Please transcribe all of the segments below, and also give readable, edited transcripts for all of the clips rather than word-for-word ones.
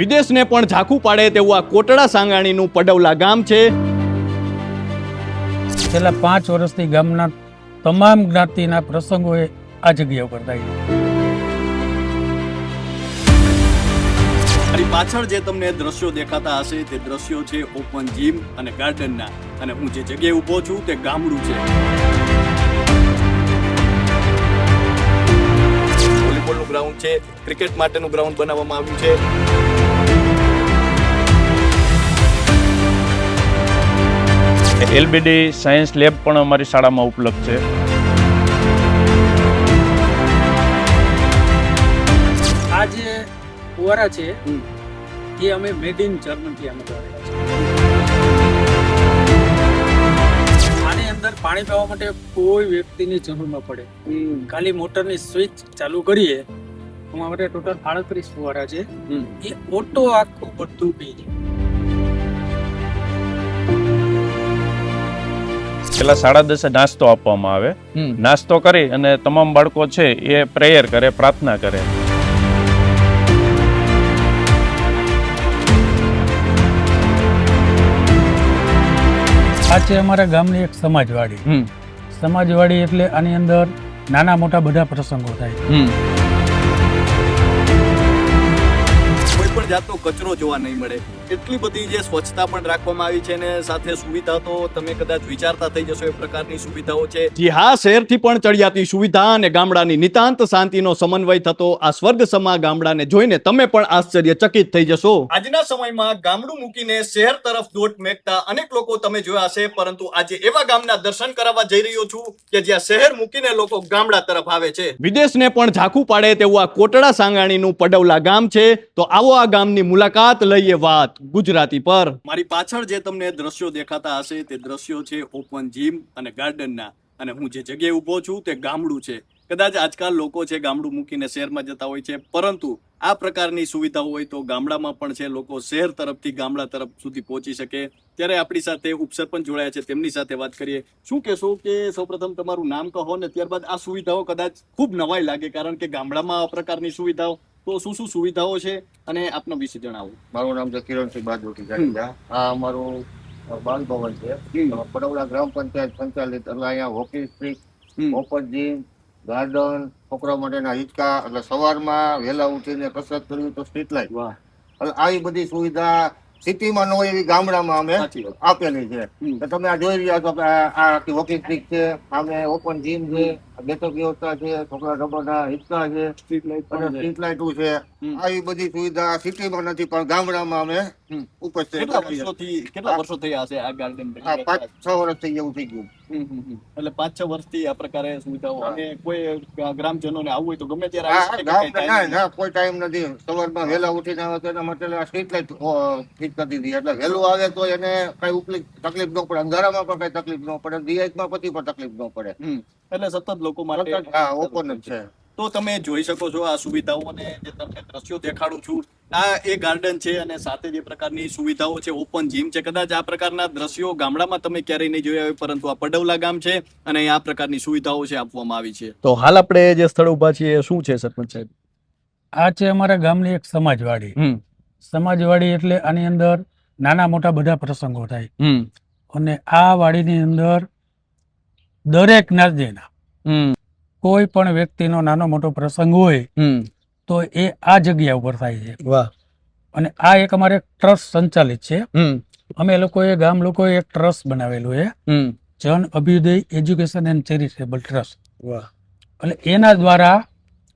વિદેશને પણ ઝાંખું પાડે તેવું આ કોટડા સાંગાણીનું પડવલા ગામ છે. છેલ્લા 5 વર્ષથી ગામના તમામ જ્ઞાતિના પ્રસંગોએ આ જગ્યા ઉપર થાય છે. મારી પાછળ જે તમને દ્રશ્યો દેખાતા હશે તે દ્રશ્યો છે ઓપન જીમ અને ગાર્ડનના, અને હું જે જગ્યાએ ઊભો છું તે ગામડું છે. વોલીબોલનું ગ્રાઉન્ડ છે, ક્રિકેટ માટેનું ગ્રાઉન્ડ બનાવવામાં આવ્યું છે. એલબીડી સાયન્સ લેબ પણ અમારી શાળામાં ઉપલબ્ધ છે. આ જે ફુવારા છે એ અમે મેડ ઇન જર્મનથી અમે કરેલા છે. આની અંદર પાણી પીવા માટે કોઈ વ્યક્તિની જરૂર ન પડે. ખાલી મોટરની સ્વિચ ચાલુ કરીએ, અમારે ટોટલ 38 ફુવારા છે. એ ઓટો આખું બધું પી જાય. પેલા 10:30 નાસ્તો આપવામાં આવે. નાસ્તો કરી અને તમામ બાળકો છે એ પ્રેયર કરે, પ્રાર્થના કરે. આ છે અમારા ગામની એક સમાજવાડી. સમાજવાડી એટલે આની અંદર નાના મોટા બધા પ્રસંગો થાય. કોઈ પણ જાતનો કચરો જોવા નહીં મળે, એટલી બધી જે સ્વચ્છતા પણ રાખવામાં આવી છે, ને સાથે સુવિધા તો તમે કદાચ વિચારતા થઈ જશો એ પ્રકારની સુવિધાઓ છે. જી હા, શહેરથી પણ ચડિયાતી સુવિધા અને ગામડાની નિતાંત શાંતિનો સમન્વય થતો આ સ્વર્ગસમા ગામડાને જોઈને તમે પણ આશ્ચર્યચકિત થઈ જશો. આજના સમયમાં ગામડું મૂકીને શહેર તરફ દોટ મેકતા અનેક લોકો તમે જોયા હશે, પરંતુ આજે એવા ગામના દર્શન કરાવવા જઈ રહ્યો છું કે જ્યાં શહેર મૂકીને લોકો ગામડા તરફ આવે છે. વિદેશને પણ ઝાંખું પાડે તેવું આ કોટડા સાંગાણીનું પડવલા ગામ છે. તો આવો આ ગામની મુલાકાત લઈએ વાત ગુજરાતી પર. મારી પાછળ જે તમને દ્રશ્યો દેખાતા હશે તે દ્રશ્યો છે ઓપન જીમ અને ગાર્ડનના, અને હું જે જગ્યાએ ઊભો છું તે ગામડું છે. કદાચ આજકાલ લોકો છે ગામડું મૂકીને શહેરમાં જતા હોય છે, પરંતુ આ પ્રકારની સુવિધાઓ હોય તો ગામડામાં પણ છે લોકો શહેર તરફથી ગામડા તરફ સુધી પહોંચી શકે. ત્યારે આપણી સાથે ઉપસરપંચ જોડાયા છે, તેમની સાથે વાત કરીએ. શું કહેશો કે સૌપ્રથમ તમારું નામ કહો ને ત્યારબાદ આ સુવિધાઓ કદાચ ખૂબ નવાઈ લાગે, કારણ કે ગામડામાં આ પ્રકારની સુવિધાઓ, તો શું શું સુવિધાઓ છે અને આપના વિશે જણાવો. મારું નામ છે કિરણસિંહ બાજોટી જાડેજા. આ અમારું બાલ ભવન છે, પડવડા ગ્રામ પંચાયત સંચાલિત. એટલે અહીંયા hockey strict, open gym, garden, છોકરા માટેના હિંચકા, એટલે સવારમાં વહેલા ઉઠીને કસરત કરવી તો સ્ટ્રીટ લાઇટ. એટલે આવી બધી સુવિધા સિટીમાં ન હોય એવી ગામડામાં અમે આપેલી છે. તો તમે આ જોઈ રહ્યા છો કે આ આખી હોકી સ્ટ્રીક છે, સામે ઓપન જીમ છે, બેઠક વ્યવસ્થા છે, છોકરા રબરના હિંચકા છે, સ્ટ્રીટ લાઇટો છે. આવી બધી સુવિધા સિટીમાં નથી, પણ ગામડામાં અમે ઉપસ્થિત. કેટલા વર્ષો થયા હશે આ ગાર્ડન? 5-6 વર્ષ થઈ એવું થઈ ગયું. એટલે 5-6 વર્ષથી આ પ્રકારે સુવિધાઓ, અને કોઈ ગ્રામજનોને આવવું હોય તો ગમે ત્યારે ના કોઈ ટાઈમ નથી. સવારમાં વહેલા ઉઠીને આવે તો એના માટે સ્ટ્રીટ લાઇટ ફિટ કરી દીધી, એટલે વહેલું આવે તો એને કઈ તકલીફ ન પડે, અંધારામાં પણ કઈ તકલીફ ન પડે, દિયાતમાં પછી પણ તકલીફ ન પડે. એટલે સતત લોકો માટે ઓપન જ છે. તો તમે જોઈ શકો છો આ સુવિધાઓને, જે તમને દ્રશ્યો દેખાડું છું આ એ ગાર્ડન છે, અને સાથે જે પ્રકારની સુવિધાઓ છે ઓપન જીમ છે. કદાચ આ પ્રકારના દ્રશ્યો ગામડામાં તમે ક્યારેય નહીં જોયા હોય, પરંતુ આ પડવલા ગામ છે અને આ પ્રકારની સુવિધાઓ છે આપવામાં આવી છે. તો હાલ આપણે જે સ્થળ ઉભા છીએ શું છે સરપંચ સાહેબ? આ છે અમારા ગામની એક સમાજવાડી. સમાજવાડી એટલે આની અંદર નાના મોટા બધા પ્રસંગો થાય. અને આ વાડીની અંદર દરેક જ્ઞાતિના કોઈ પણ વ્યક્તિનો નાનો મોટો પ્રસંગ હોય તો એ આ જગ્યા ઉપર થાય છે. વાહ. અને આ એક અમારે ટ્રસ્ટ સંચાલિત છે. અમે લોકોએ ગામ લોકોએ એક ટ્રસ્ટ બનાવેલું છે, જન Abhyuday education and charitable trust. વાહ. એટલે એના દ્વારા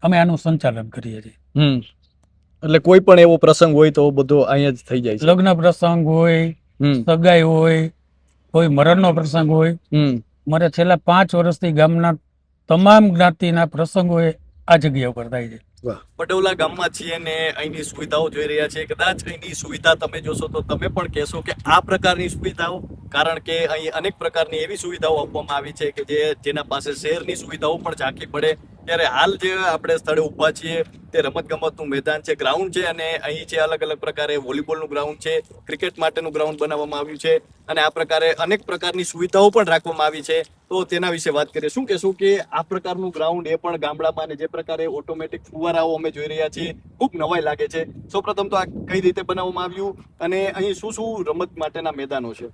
અમે આનું સંચાલન કરીએ છીએ. એટલે કોઈ પણ એવો પ્રસંગ હોય તો બધો અહીંયા જ થઈ જાય છે. લગ્ન પ્રસંગ હોય, સગાઈ હોય, કોઈ મરણનો પ્રસંગ હોય. મારે છેલ્લા 5 વર્ષથી ગામના તમામ જ્ઞાતિના પ્રસંગોએ આ જગ્યા ઉપર થાય છે. પડવલા ગામમાં છીએ ને અહીંની સુવિધાઓ જોઈ રહ્યા છે. કદાચ અહીંની સુવિધા તમે જોશો તો તમે પણ કહેશો કે આ પ્રકારની સુવિધાઓ, કારણ કે અહીં અનેક પ્રકારની એવી સુવિધાઓ આપવામાં આવી છે કે જેના પાસે શહેરની સુવિધાઓ પણ ઝાંખી પડે ત્યારે હાલ જે આપણે સ્થળે ઊભા છીએ તે રમતગમતનું મેદાન છે, ગ્રાઉન્ડ છે, અને અહીં છે અલગ અલગ પ્રકારે વોલીબોલનું ગ્રાઉન્ડ છે, ક્રિકેટ માટેનું ગ્રાઉન્ડ બનાવવામાં આવ્યું છે, અને આ પ્રકારે અનેક પ્રકારની સુવિધાઓ પણ રાખવામાં આવી છે. તો તેના વિશે વાત કરીએ. શું કહેશું કે આ પ્રકારનું ગ્રાઉન્ડ એ પણ ગામડામાં, અને જે પ્રકારે ઓટોમેટિક ફુવારાઓ અમે જોઈ રહ્યા છીએ, ખૂબ નવાઈ લાગે છે. સૌપ્રથમ તો આ કઈ રીતે બનાવવામાં આવ્યું, અને અહીં શું શું રમત માટેના મેદાનો છે?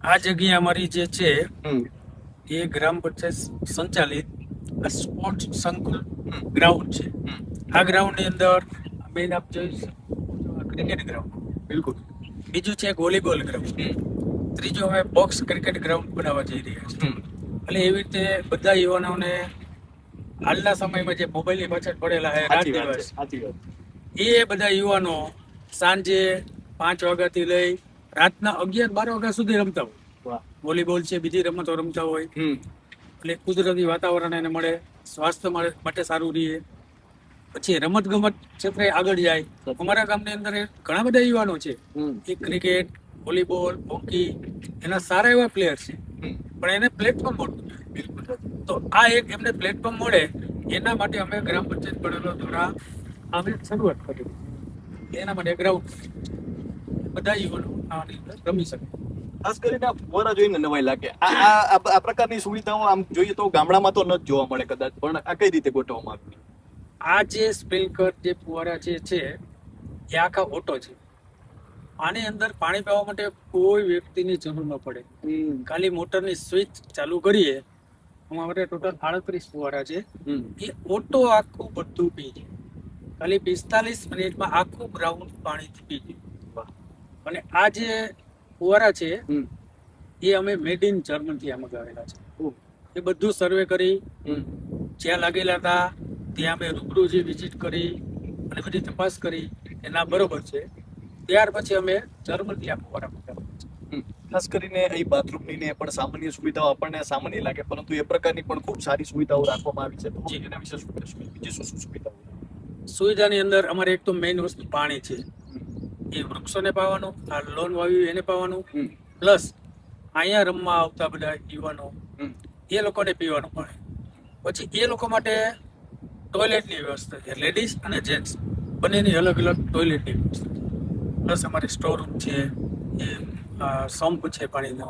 આ જગ્યા અમારી જે છે એ ગ્રામ પંચાયત સંચાલિત સ્પોર્ટ્સ સંકુલ ગ્રાઉન્ડ છે. આ ગ્રાઉન્ડ ની અંદર મેઇન આપ જોઈ ક્રિકેટ ગ્રાઉન્ડ, બિલકુલ. બીજું છે વોલીબોલ ગ્રાઉન્ડ, ત્રીજું અમે બોક્સ ક્રિકેટ ગ્રાઉન્ડ બનાવવા જઈ રહ્યા છીએ. એટલે એવી રીતે બધા યુવાનોને હાલના સમયમાં જે મોબાઈલની પાછળ પડેલા છે રાત દિવસ, એ બધા યુવાનો સાંજે 5 વાગ્યાથી લઈ રાતના 11-12 વાગ્યા સુધી રમતા હોય. વોલીબોલ છે, બીજી રમતો રમતા હોય. એટલે કુદરતી વાતાવરણ એને મળે, સ્વાસ્થ્ય માટે સારું રહે. પછી રમત ગમત ક્ષેત્રે આગળ જાય. અમારા ગામની અંદર ઘણા બધા યુવાનો છે, એ ક્રિકેટ, વોલીબોલ, હોકી એના સારા એવા પ્લેયર છે, પણ એને પ્લેટફોર્મ મળતું નથી. તો આ એક એમને પ્લેટફોર્મ મળે એના માટે અમે ગ્રામ પંચાયત બનેલો દ્વારા અમે શરૂઆત કરી. એના માટે ગ્રાઉન્ડ બધા યુવાનો આની અંદર રમી શકે. ખાસ કરીને ફુવારા જોઈને નવાઈ લાગે. આ પ્રકારની સુવિધાઓ આમ જોઈએ તો ગામડામાં તો ન જ જોવા મળે કદાચ, પણ આ કઈ રીતે ગોઠવવામાં આવી? આ જે સ્પ્રિંકલર જે ફુવારા જે છે એ આખા ઓટો છે. આની અંદર પાણી પીવા માટે કોઈ વ્યક્તિની જરૂર ન પડે. ખાલી મોટરની સ્વિચ ચાલુ કરીએ. અમારે ટોટલ 38 ફુવારા છે. એ ઓટો આખું બધું પી જાય. ખાલી 45 મિનિટમાં આખું ગ્રાઉન્ડ પાણીથી પી જાય. અને આ જે ફુવારા છે એ અમે મેડ ઇન જર્મન થી મંગાવેલા છે. એ બધું સર્વે કરી, જ્યાં લાગેલા હતા ત્યાં અમે રૂબરૂ જે વિઝિટ કરી અને બધી તપાસ કરી એના બરોબર છે. ત્યાર પછી અમે જર્મનથી આ ફુવારા મંગાવેલા છે. ખાસ કરીને અહીં બાથરૂમની ને પણ સામાન્ય સુવિધાઓ આપણને સામાન્ય લાગે, પરંતુ એ પ્રકારની પણ ખૂબ સારી સુવિધાઓ રાખવામાં આવી છે. તો એના વિશે શું કહેશો? બીજી શું શું સુવિધાઓ? સુવિધાની અંદર અમારે એક તો મેઇન વસ્તુ પાણી છે. એ વૃક્ષોને પાવાનું, આ લોન વાવ્યું એને પાવાનું, પ્લસ અહીંયા રમવા આવતા બધા યુવાનો એ લોકોને પીવાનું પાણી. પછી એ લોકો માટે ટોયલેટની વ્યવસ્થા છે, લેડીઝ અને જેન્ટ્સ બંનેની અલગ અલગ ટોયલેટની વ્યવસ્થા છે. પ્લસ અમારે સ્ટોર રૂમ છે, એ સંપ છે પાણીનો.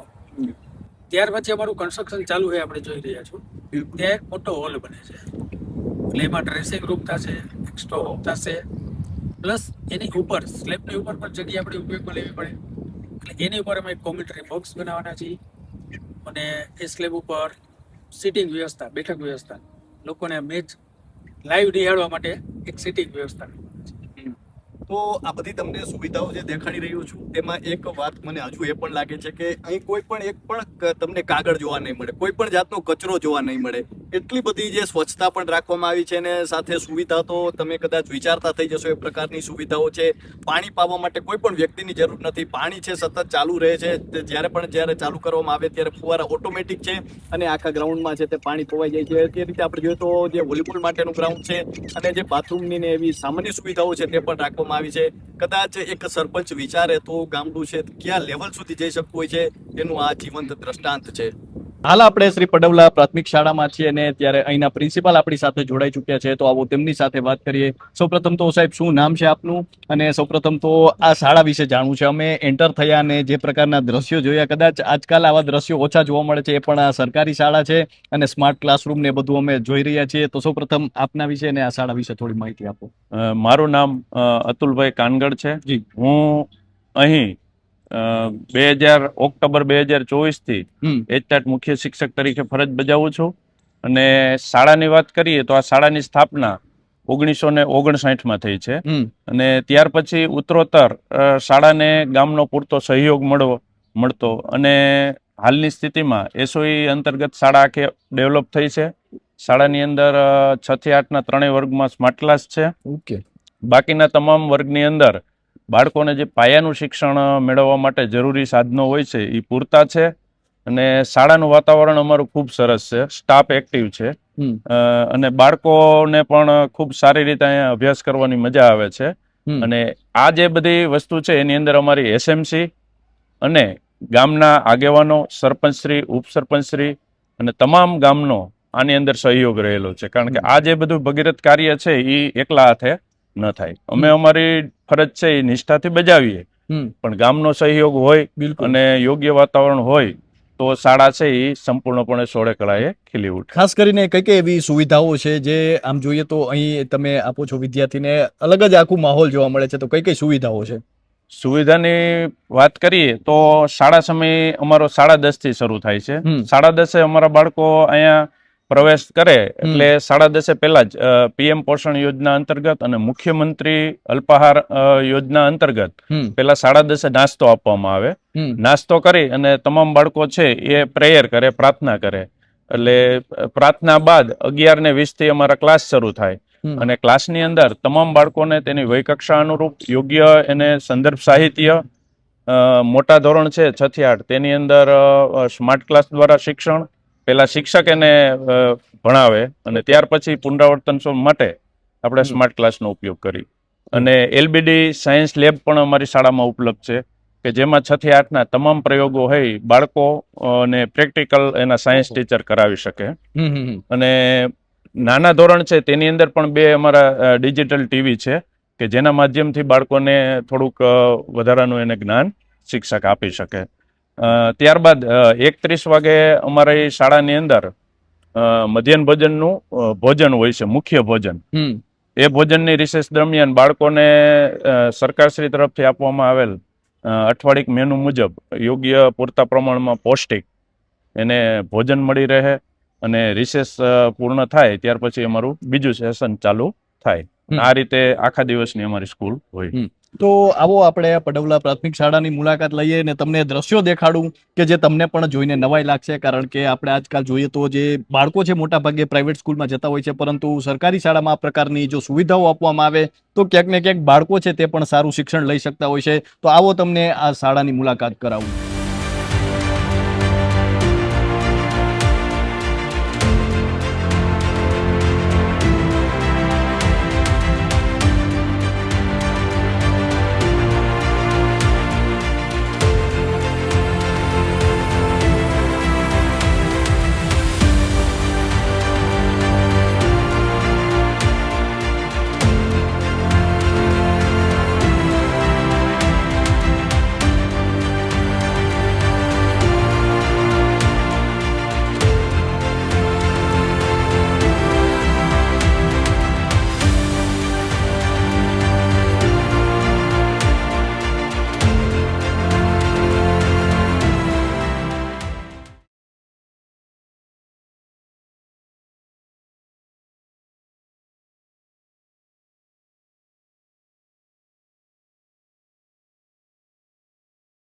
ત્યાર પછી અમારું કન્સ્ટ્રક્શન ચાલુ છે, આપણે જોઈ રહ્યા છો. ત્યાં એક મોટો હોલ બને છે, એટલે એમાં ડ્રેસિંગ રૂમ થશે, એક સ્ટોર રૂમ થશે, પ્લસ એની ઉપર સ્લેબની ઉપર પણ જગ્યા આપણે ઉપયોગમાં લેવી પડે. એટલે એની ઉપર અમે કોમેન્ટરી બોક્સ બનાવવાના છીએ, અને એ સ્લેબ ઉપર સિટિંગ વ્યવસ્થા, બેઠક વ્યવસ્થા, લોકોને મેચ લાઈવ નિહાળવા માટે એક સિટિંગ વ્યવસ્થા. તો આ બધી તમને સુવિધાઓ જે દેખાડી રહ્યો છું, તેમાં એક વાત મને હજુ એ પણ લાગે છે કે અહીં કોઈ પણ એક પણ તમને કાગળ જોવા નહીં મળે, કોઈ પણ જાતનો કચરો જોવા નહીં મળે. એટલી બધી જે સ્વચ્છતા પણ રાખવામાં આવી છે, અને સાથે સુવિધા તો તમે કદાચ વિચારતા થઈ જશો એ પ્રકારની સુવિધાઓ છે. પાણી પાવા માટે કોઈ પણ વ્યક્તિની જરૂર નથી. પાણી છે સતત ચાલુ રહે છે. જ્યારે ચાલુ કરવામાં આવે ત્યારે ફુવારા ઓટોમેટિક છે, અને આખા ગ્રાઉન્ડમાં છે તે પાણી પવાઈ જાય છે. તે રીતે આપણે જોઈએ તો જે વોલીબોલ માટેનું ગ્રાઉન્ડ છે, અને જે બાથરૂમની ને એવી સામાન્ય સુવિધાઓ છે તે પણ રાખવામાં આવી છે. કદાચ એક સરપંચ વિચારે તો ગામડું છે ક્યાં લેવલ સુધી જઈ શકતું હોય છે, તેનું આ જીવંત દ્રષ્ટાંત છે. હાલ આપણે શ્રી પડવલા પ્રાથમિક શાળામાં છીએ, અને ત્યારે અહીંના પ્રિન્સિપાલ આપણી સાથે જોડાઈ ચૂક્યા છે. તો આવો તેમની સાથે વાત કરીએ. સૌપ્રથમ તો સાહેબ, શું નામ છે આપનું? અને સૌપ્રથમ તો આ શાળા વિશે જાણવું છે. અમે એન્ટર થયા અને જે પ્રકારના દ્રશ્યો જોયા, કદાચ આજકાલ આવા દ્રશ્યો ઓછા જોવા મળે છે, એ પણ આ સરકારી શાળા છે, અને સ્માર્ટ ક્લાસરૂમ ને બધું અમે જોઈ રહ્યા છીએ. તો સૌપ્રથમ આપના વિશે અને આ શાળા વિશે થોડી માહિતી આપો. મારું નામ અતુલભાઈ કાનગડ છે. જી. હું અહીં ઓક્ટોબર 2024 થી એચટાટ મુખ્ય શિક્ષક તરીકે ફરજ બજાવું છું. અને શાળાની વાત કરીએ તો આ શાળાની સ્થાપના 1959માં થઈ છે, અને ત્યાર પછી ઉત્તરોત્તર શાળાને ગામનો પૂરતો સહયોગ મળતો, અને હાલની સ્થિતિમાં એસઓઈ અંતર્ગત શાળા આખી ડેવલપ થઈ છે. શાળાની અંદર 6 થી 8ના ત્રણેય વર્ગમાં સ્માર્ટ ક્લાસ છે. ઓકે. બાકીના તમામ વર્ગની અંદર બાળકોને જે પાયાનું શિક્ષણ મેળવવા માટે જરૂરી સાધનો હોય છે એ પૂરતા છે. અને શાળાનું વાતાવરણ અમારું ખૂબ સરસ છે, સ્ટાફ એક્ટિવ છે, અને બાળકોને પણ ખૂબ સારી રીતે અહીંયા અભ્યાસ કરવાની મજા આવે છે. અને આ જે બધી વસ્તુ છે એની અંદર અમારી એસએમસી અને ગામના આગેવાનો, સરપંચશ્રી, ઉપસરપંચશ્રી અને તમામ ગામનો આની અંદર સહયોગ રહેલો છે, કારણ કે આ જે બધું ભગીરથ કાર્ય છે એ એકલા હાથે ન થાય. અમે અમારી ફરજ છે એ નિષ્ઠાથી બજાવીએ, પણ ગામનો સહયોગ હોય અને યોગ્ય વાતાવરણ હોય તો શાળા છે એ સંપૂર્ણપણે સોળે કળાએ ખીલી ઉઠે. ખાસ કરીને કઈ કઈ એવી સુવિધાઓ છે જે આમ જોઈએ તો અહીં તમે આપો છો વિદ્યાર્થીને અલગ જ આખું માહોલ જોવા મળે છે, તો કઈ કઈ સુવિધાઓ છે? સુવિધાની વાત કરીએ તો શાળા સમય અમારો 10:30 થી શરૂ થાય છે. 10:30 અમારા બાળકો અહીંયા પ્રવેશ કરે એટલે 10:30 પહેલા જ પીએમ પોષણ યોજના અંતર્ગત અને મુખ્યમંત્રી અલ્પાહાર યોજના અંતર્ગત પેલા 10:30 નાસ્તો આપવામાં આવે. નાસ્તો કરી અને તમામ બાળકો છે એ પ્રેયર કરે, પ્રાર્થના કરે. એટલે પ્રાર્થના બાદ 11:20 થી અમારા ક્લાસ શરૂ થાય અને ક્લાસની અંદર તમામ બાળકોને તેની વયકક્ષા અનુરૂપ યોગ્ય એને સંદર્ભ સાહિત્ય, મોટા ધોરણ છે 6 થી 8 તેની અંદર સ્માર્ટ ક્લાસ દ્વારા શિક્ષણ, પેલા શિક્ષક એને ભણાવે અને ત્યાર પછી પુનરાવર્તન માટે આપણે સ્માર્ટ ક્લાસનો ઉપયોગ કરી. અને એલબીડી સાયન્સ લેબ પણ અમારી શાળામાં ઉપલબ્ધ છે કે જેમાં 6 થી 8 ના તમામ પ્રયોગો હોય બાળકો અને પ્રેક્ટિકલ એના સાયન્સ ટીચર કરાવી શકે. અને નાના ધોરણ છે તેની અંદર પણ 2 અમારા ડિજિટલ ટીવી છે કે જેના માધ્યમથી બાળકોને થોડુંક વધારાનું એને જ્ઞાન શિક્ષક આપી શકે. ત્યારબાદ 1:30 વાગે અમારી શાળાની અંદર મધ્યાહન ભોજનનું ભોજન હોય છે, મુખ્ય ભોજન. એ ભોજનની રિસેસ દરમિયાન બાળકોને સરકારશ્રી તરફથી આપવામાં આવેલ અઠવાડિક મેનુ મુજબ યોગ્ય પૂરતા પ્રમાણમાં પૌષ્ટિક એને ભોજન મળી રહે અને રિસેસ પૂર્ણ થાય ત્યાર પછી અમારું બીજું સેશન ચાલુ થાય. આ રીતે આખા દિવસની અમારી સ્કૂલ હોય. તો આવો આપણે પડવલા પ્રાથમિક શાળાની મુલાકાત લઈએ અને તમને દ્રશ્યો દેખાડું કે જે તમને પણ જોઈને નવાઈ લાગશે, કારણ કે આપણે આજકાલ જોઈએ તો જે બાળકો છે મોટા ભાગે પ્રાઇવેટ સ્કૂલમાં જતા હોય છે, પરંતુ સરકારી શાળામાં આ પ્રકારની જો સુવિધાઓ આપવામાં આવે તો ક્યાંક ને ક્યાંક બાળકો છે તે પણ સારું શિક્ષણ લઈ શકતા હોય છે. તો આવો તમને આ શાળાની મુલાકાત કરાવું.